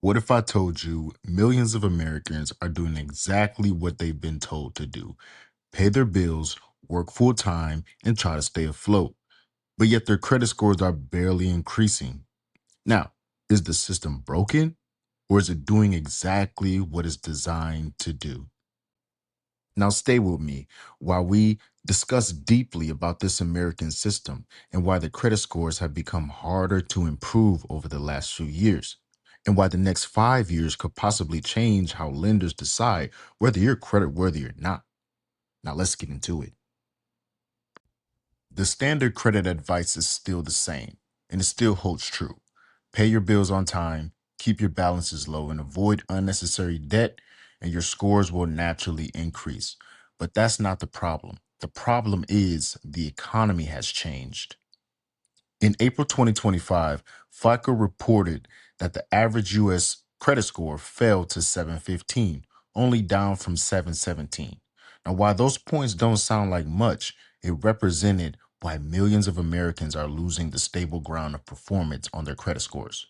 What if I told you millions of Americans are doing exactly what they've been told to do? Pay their bills, work full time, and try to stay afloat. But yet their credit scores are barely increasing. Now, is the system broken or is it doing exactly what it's designed to do? Now, stay with me while we discuss deeply about this American system and why the credit scores have become harder to improve over the last few years, and why the next 5 years could possibly change how lenders decide whether you're creditworthy or not. Now, let's get into it. The standard credit advice is still the same, and it still holds true. Pay your bills on time, keep your balances low, and avoid unnecessary debt, and your scores will naturally increase. But that's not the problem. The problem is the economy has changed. In April 2025, FICO reported that the average U.S. credit score fell to 715, only down from 717. Now, while those points don't sound like much, it represented why millions of Americans are losing the stable ground of performance on their credit scores.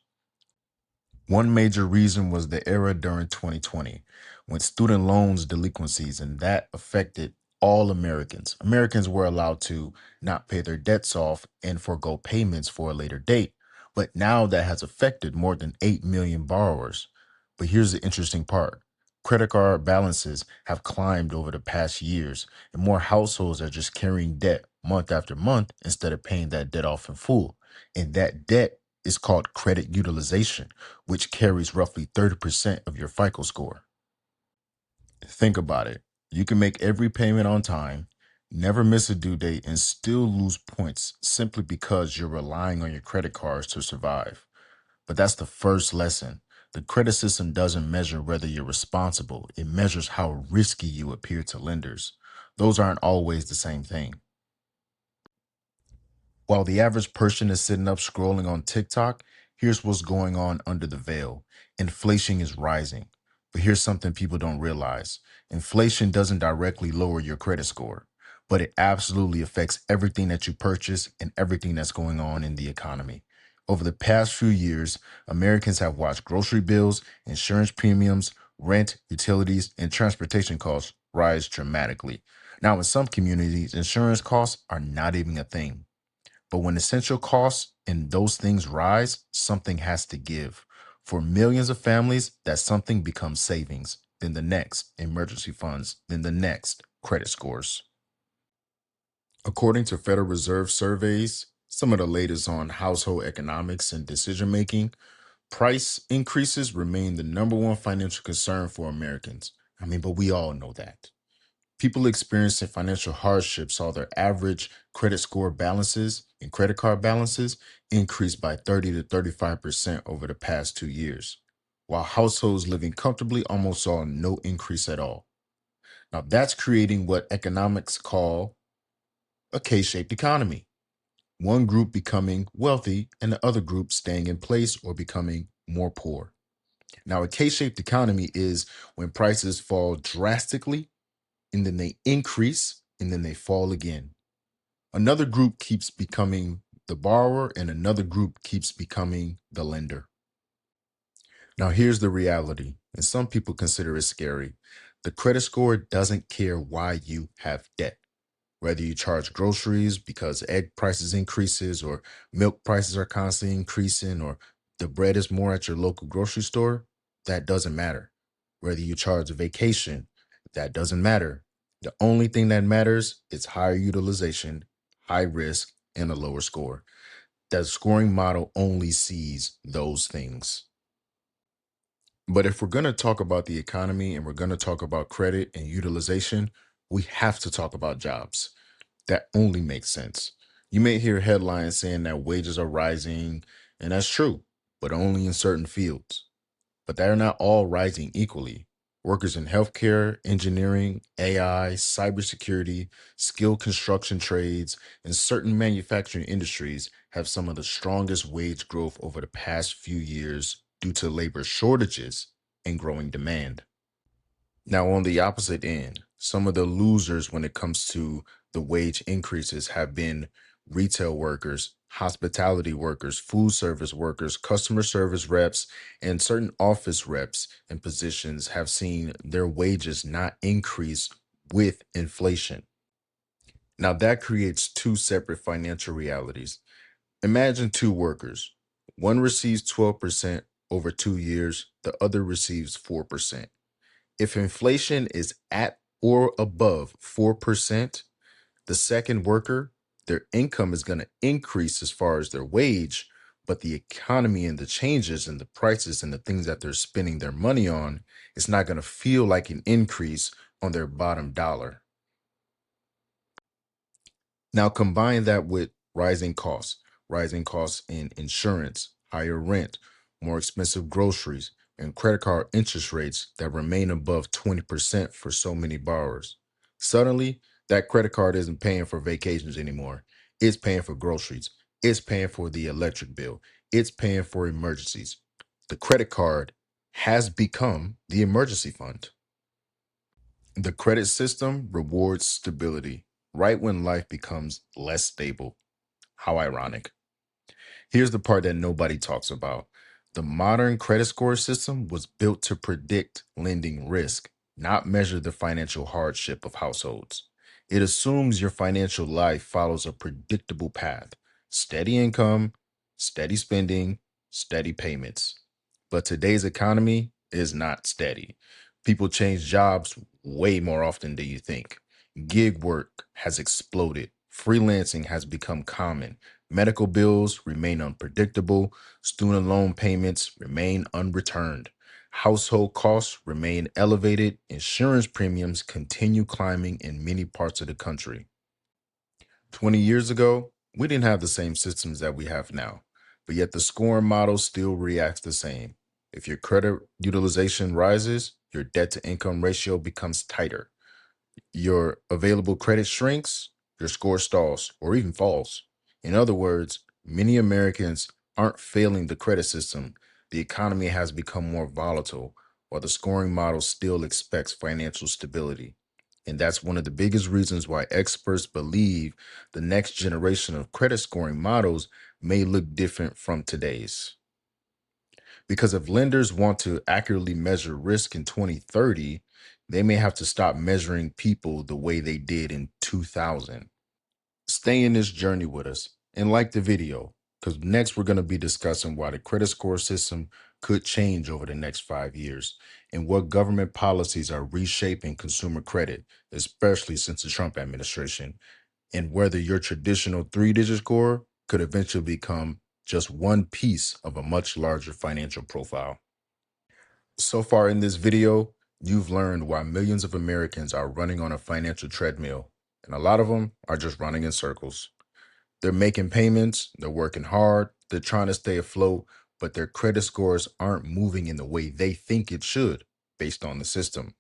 One major reason was the era during 2020 when student loans delinquencies and that affected all Americans. Americans were allowed to not pay their debts off and forego payments for a later date. But now that has affected more than 8 million borrowers. But here's the interesting part. Credit card balances have climbed over the past years, and more households are just carrying debt month after month instead of paying that debt off in full. And that debt is called credit utilization, which carries roughly 30% of your FICO score. Think about it. You can make every payment on time, never miss a due date, and still lose points simply because you're relying on your credit cards to survive. But that's the first lesson. The credit system doesn't measure whether you're responsible, it measures how risky you appear to lenders. Those aren't always the same thing. While the average person is sitting up scrolling on TikTok, here's what's going on under the veil. Inflation is rising. But here's something people don't realize. Inflation doesn't directly lower your credit score, but it absolutely affects everything that you purchase and everything that's going on in the economy. Over the past few years, Americans have watched grocery bills, insurance premiums, rent, utilities, and transportation costs rise dramatically. Now, in some communities, insurance costs are not even a thing. But when essential costs and those things rise, something has to give. For millions of families, that something becomes savings, then the next, emergency funds, then the next, credit scores. According to Federal Reserve surveys, some of the latest on household economics and decision making, price increases remain the number one financial concern for Americans. But we all know that. People experiencing financial hardship saw their average credit score balances and credit card balances increase by 30 to 35% over the past 2 years, while households living comfortably almost saw no increase at all. Now, that's creating what economics call a K shaped economy. One group becoming wealthy and the other group staying in place or becoming more poor. Now, a K shaped economy is when prices fall drastically and then they increase and then they fall again. Another group keeps becoming the borrower and another group keeps becoming the lender. Now, here's the reality, and some people consider it scary. The credit score doesn't care why you have debt. Whether you charge groceries because egg prices increases or milk prices are constantly increasing or the bread is more at your local grocery store, that doesn't matter. Whether you charge a vacation, that doesn't matter. The only thing that matters is higher utilization, high risk, and a lower score. That scoring model only sees those things. But if we're going to talk about the economy and we're going to talk about credit and utilization, we have to talk about jobs. That only makes sense. You may hear headlines saying that wages are rising, and that's true, but only in certain fields. But they're not all rising equally. Workers in healthcare, engineering, AI, cybersecurity, skilled construction trades, and certain manufacturing industries have some of the strongest wage growth over the past few years due to labor shortages and growing demand. Now, on the opposite end, some of the losers when it comes to the wage increases have been retail workers, Hospitality workers, food service workers, customer service reps, and certain office reps and positions have seen their wages not increase with inflation. Now, that creates two separate financial realities. Imagine two workers. One receives 12% over 2 years, the other receives 4%. If inflation is at or above 4%, the second worker, their income is going to increase as far as their wage, but the economy and the changes and the prices and the things that they're spending their money on is not going to feel like an increase on their bottom dollar. Now combine that with rising costs in insurance, higher rent, more expensive groceries, and credit card interest rates that remain above 20% for so many borrowers. Suddenly, that credit card isn't paying for vacations anymore. It's paying for groceries. It's paying for the electric bill. It's paying for emergencies. The credit card has become the emergency fund. The credit system rewards stability right when life becomes less stable. How ironic. Here's the part that nobody talks about. The modern credit score system was built to predict lending risk, not measure the financial hardship of households. It assumes your financial life follows a predictable path: steady income, steady spending, steady payments. But today's economy is not steady. People change jobs way more often than you think. Gig work has exploded. Freelancing has become common. Medical bills remain unpredictable. Student loan payments remain unreturned. Household costs remain elevated. Insurance premiums continue climbing in many parts of the country. 20 years ago, we didn't have the same systems that we have now, but yet the scoring model still reacts the same. If your credit utilization rises, your debt to income ratio becomes tighter. Your available credit shrinks, your score stalls, or even falls. In other words, many Americans aren't failing the credit system. The economy has become more volatile, while the scoring model still expects financial stability. And that's one of the biggest reasons why experts believe the next generation of credit scoring models may look different from today's. Because if lenders want to accurately measure risk in 2030, they may have to stop measuring people the way they did in 2000. Stay in this journey with us and like the video, because next we're going to be discussing why the credit score system could change over the next 5 years and what government policies are reshaping consumer credit, especially since the Trump administration, and whether your traditional 3 digit score could eventually become just one piece of a much larger financial profile. So far in this video, you've learned why millions of Americans are running on a financial treadmill, and a lot of them are just running in circles. They're making payments, they're working hard, they're trying to stay afloat, but their credit scores aren't moving in the way they think it should based on the system.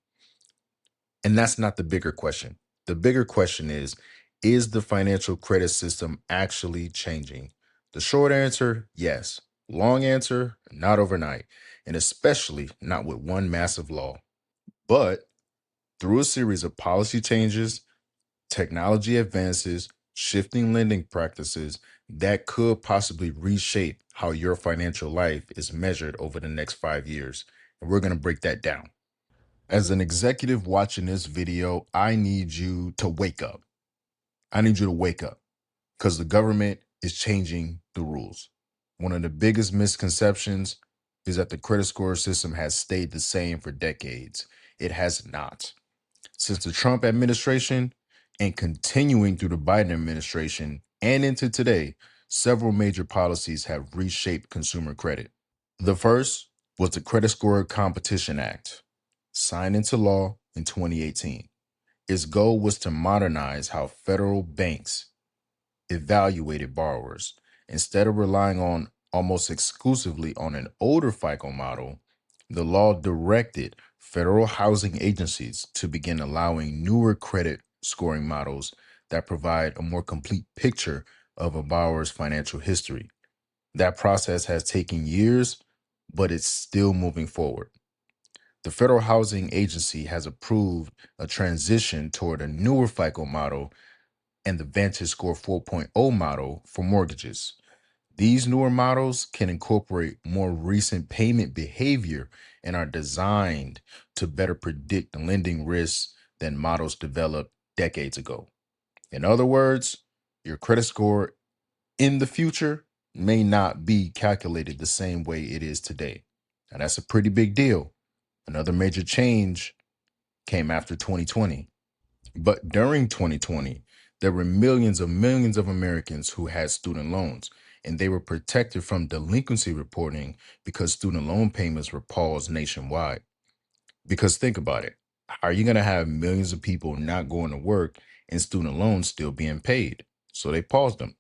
And that's not the bigger question. The bigger question is the financial credit system actually changing? The short answer, yes. Long answer, not overnight, and especially not with one massive law. But through a series of policy changes, technology advances, shifting lending practices, that could possibly reshape how your financial life is measured over the next 5 years. And we're going to break that down. As an executive watching this video, I need you to wake up. I need you to wake up because the government is changing the rules. One of the biggest misconceptions is that the credit score system has stayed the same for decades. It has not. Since the Trump administration and continuing through the Biden administration and into today, several major policies have reshaped consumer credit. The first was the Credit Score Competition Act, signed into law in 2018. Its goal was to modernize how federal banks evaluated borrowers. Instead of relying on almost exclusively on an older FICO model, the law directed federal housing agencies to begin allowing newer credit scoring models that provide a more complete picture of a borrower's financial history. That process has taken years, but it's still moving forward. The Federal Housing Agency has approved a transition toward a newer FICO model and the VantageScore 4.0 model for mortgages. These newer models can incorporate more recent payment behavior and are designed to better predict lending risks than models developed decades ago. In other words, your credit score in the future may not be calculated the same way it is today. And that's a pretty big deal. Another major change came after 2020. But during 2020, there were millions of Americans who had student loans, and they were protected from delinquency reporting because student loan payments were paused nationwide. Because think about it, how are you going to have millions of people not going to work and student loans still being paid? So they paused them.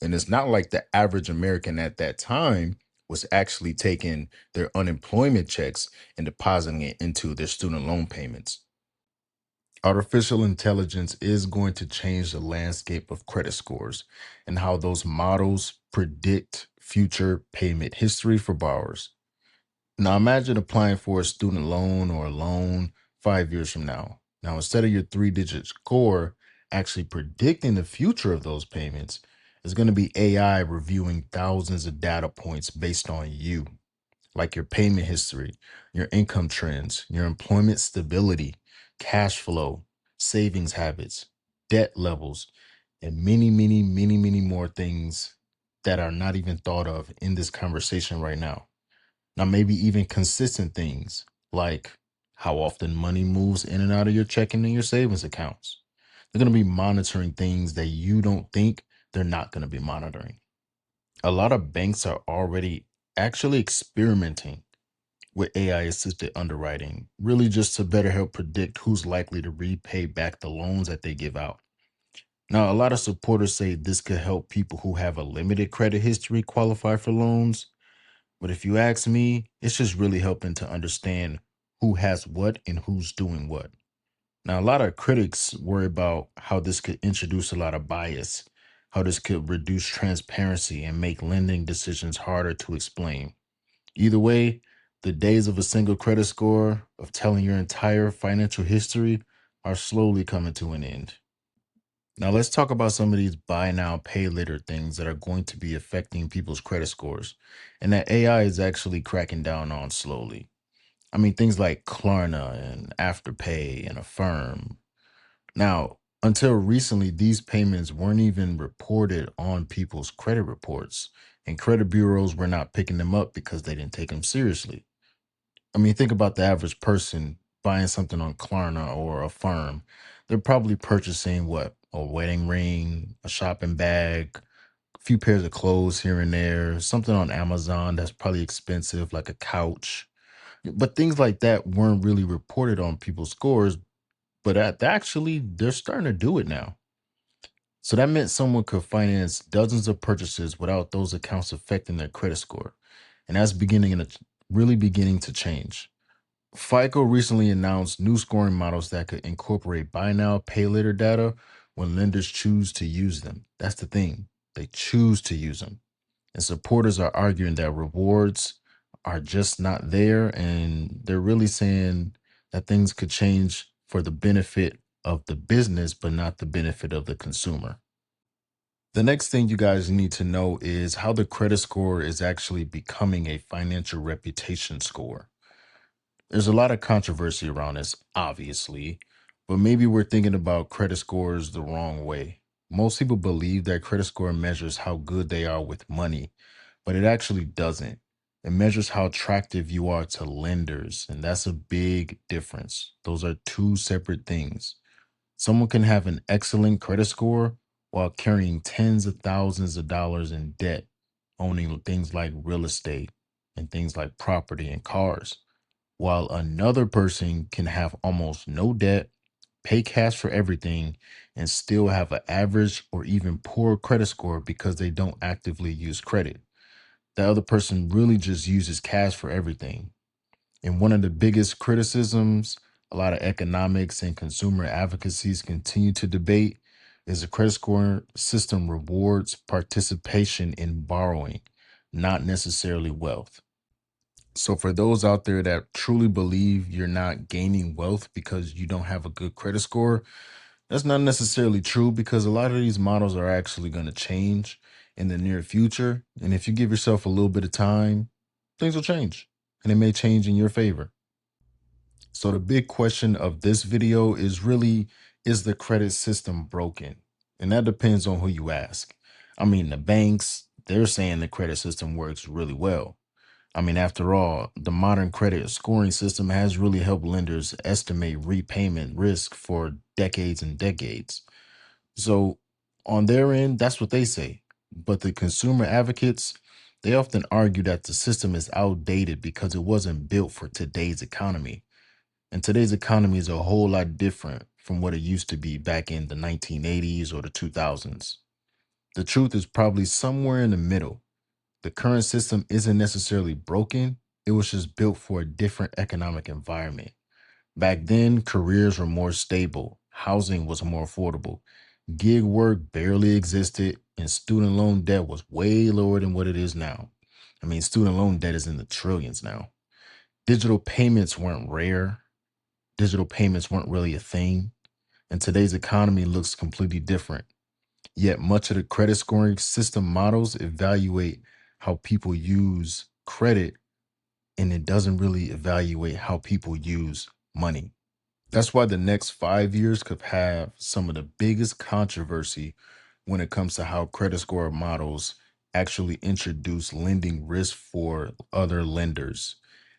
And it's not like the average American at that time was actually taking their unemployment checks and depositing it into their student loan payments. Artificial intelligence is going to change the landscape of credit scores and how those models predict future payment history for borrowers. Now, imagine applying for a student loan or a loan 5 years from now. Now, instead of your 3-digit score actually predicting the future of those payments, it's going to be AI reviewing thousands of data points based on you, like your payment history, your income trends, your employment stability, cash flow, savings habits, debt levels, and many more things that are not even thought of in this conversation right now. Now, maybe even consistent things like how often money moves in and out of your checking and your savings accounts. They're going to be monitoring things that you don't think they're not going to be monitoring. A lot of banks are already actually experimenting with AI assisted underwriting, really just to better help predict who's likely to repay back the loans that they give out. Now, a lot of supporters say this could help people who have a limited credit history qualify for loans. But if you ask me, it's just really helping to understand who has what and who's doing what. Now, a lot of critics worry about how this could introduce a lot of bias, how this could reduce transparency and make lending decisions harder to explain. Either way, the days of a single credit score, of telling your entire financial history, are slowly coming to an end. Now, let's talk about some of these buy now, pay later things that are going to be affecting people's credit scores and that AI is actually cracking down on slowly. I mean, things like Klarna and Afterpay and Affirm. Now, until recently, these payments weren't even reported on people's credit reports, and credit bureaus were not picking them up because they didn't take them seriously. I mean, think about the average person buying something on Klarna or Affirm. They're probably purchasing what? A wedding ring, a shopping bag, a few pairs of clothes here and there, something on Amazon that's probably expensive, like a couch. But things like that weren't really reported on people's scores, but actually, they're starting to do it now. So that meant someone could finance dozens of purchases without those accounts affecting their credit score. And that's really beginning to change. FICO recently announced new scoring models that could incorporate buy now, pay later data when lenders choose to use them. That's the thing. They choose to use them. And supporters are arguing that rewards are just not there. And they're really saying that things could change for the benefit of the business, but not the benefit of the consumer. The next thing you guys need to know is how the credit score is actually becoming a financial reputation score. There's a lot of controversy around this, obviously, but maybe we're thinking about credit scores the wrong way. Most people believe that credit score measures how good they are with money, but it actually doesn't. It measures how attractive you are to lenders, and that's a big difference. Those are two separate things. Someone can have an excellent credit score while carrying tens of thousands of dollars in debt, owning things like real estate and things like property and cars, while another person can have almost no debt, pay cash for everything, and still have an average or even poor credit score because they don't actively use credit. The other person really just uses cash for everything. And one of the biggest criticisms a lot of economics and consumer advocacies continue to debate is the credit score system rewards participation in borrowing, not necessarily wealth. So, for those out there that truly believe you're not gaining wealth because you don't have a good credit score, that's not necessarily true because a lot of these models are actually going to change in the near future. And if you give yourself a little bit of time, things will change and it may change in your favor. So the big question of this video is really, is the credit system broken? And that depends on who you ask. I mean, the banks, they're saying the credit system works really well. I mean, after all, the modern credit scoring system has really helped lenders estimate repayment risk for decades and decades. So, on their end, that's what they say. But the consumer advocates, they often argue that the system is outdated because it wasn't built for today's economy. And today's economy is a whole lot different from what it used to be back in the 1980s or the 2000s. The truth is probably somewhere in the middle. The current system isn't necessarily broken, it was just built for a different economic environment. Back then, careers were more stable, housing was more affordable, gig work barely existed, and student loan debt was way lower than what it is now. I mean, student loan debt is in the trillions now. Digital payments weren't rare, digital payments weren't really a thing, and today's economy looks completely different. Yet, much of the credit scoring system models evaluate how people use credit, and it doesn't really evaluate how people use money. That's why the next 5 years could have some of the biggest controversy when it comes to how credit score models actually introduce lending risk for other lenders.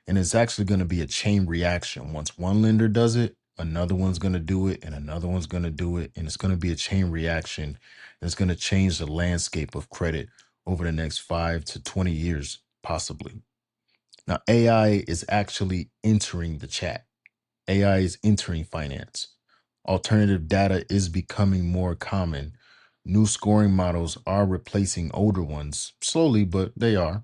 And it's actually going to be a chain reaction. Once one lender does it, another one's going to do it, and another one's going to do it. And it's going to be a chain reaction. And it's going to change the landscape of credit over the next 5 to 20 years, possibly. Now, AI is actually entering the chat. AI is entering finance. Alternative data is becoming more common. New scoring models are replacing older ones, slowly, but they are.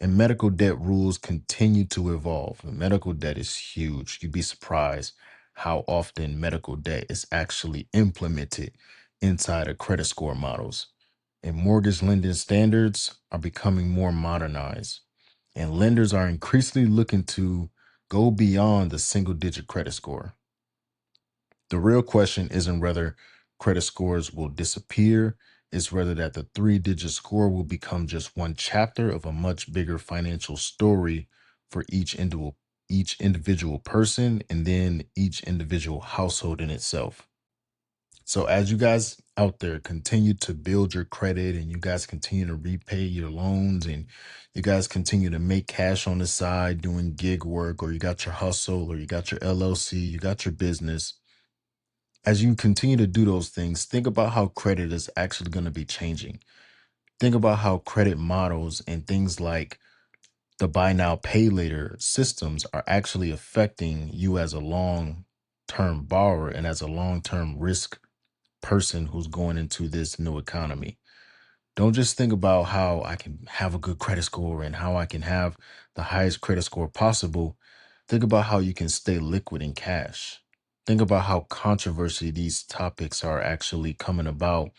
And medical debt rules continue to evolve. And medical debt is huge. You'd be surprised how often medical debt is actually implemented inside of credit score models. And mortgage lending standards are becoming more modernized. And lenders are increasingly looking to go beyond the single digit credit score. The real question isn't whether credit scores will disappear, it's whether that the three-digit score will become just one chapter of a much bigger financial story for each individual person and then each individual household in itself. So as you guys out there continue to build your credit and you guys continue to repay your loans and you guys continue to make cash on the side doing gig work, or you got your hustle, or you got your LLC, you got your business, as you continue to do those things, think about how credit is actually going to be changing. Think about how credit models and things like the buy now, pay later systems are actually affecting you as a long term borrower and as a long term risk person who's going into this new economy. Don't just think about how I can have a good credit score and how I can have the highest credit score possible. Think about how you can stay liquid in cash. Think about how controversy these topics are actually coming about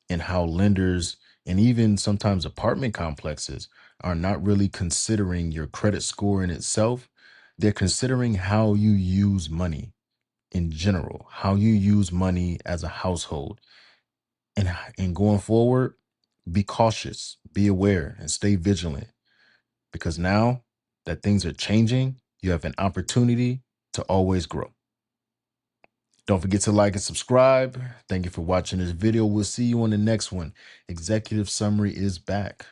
and how lenders and even sometimes apartment complexes are not really considering your credit score in itself. They're considering how you use money in general, how you use money as a household. And going forward, be cautious, be aware, and stay vigilant because now that things are changing, you have an opportunity to always grow. Don't forget to like and subscribe. Thank you for watching this video. We'll see you on the next one. Executive Summary is back.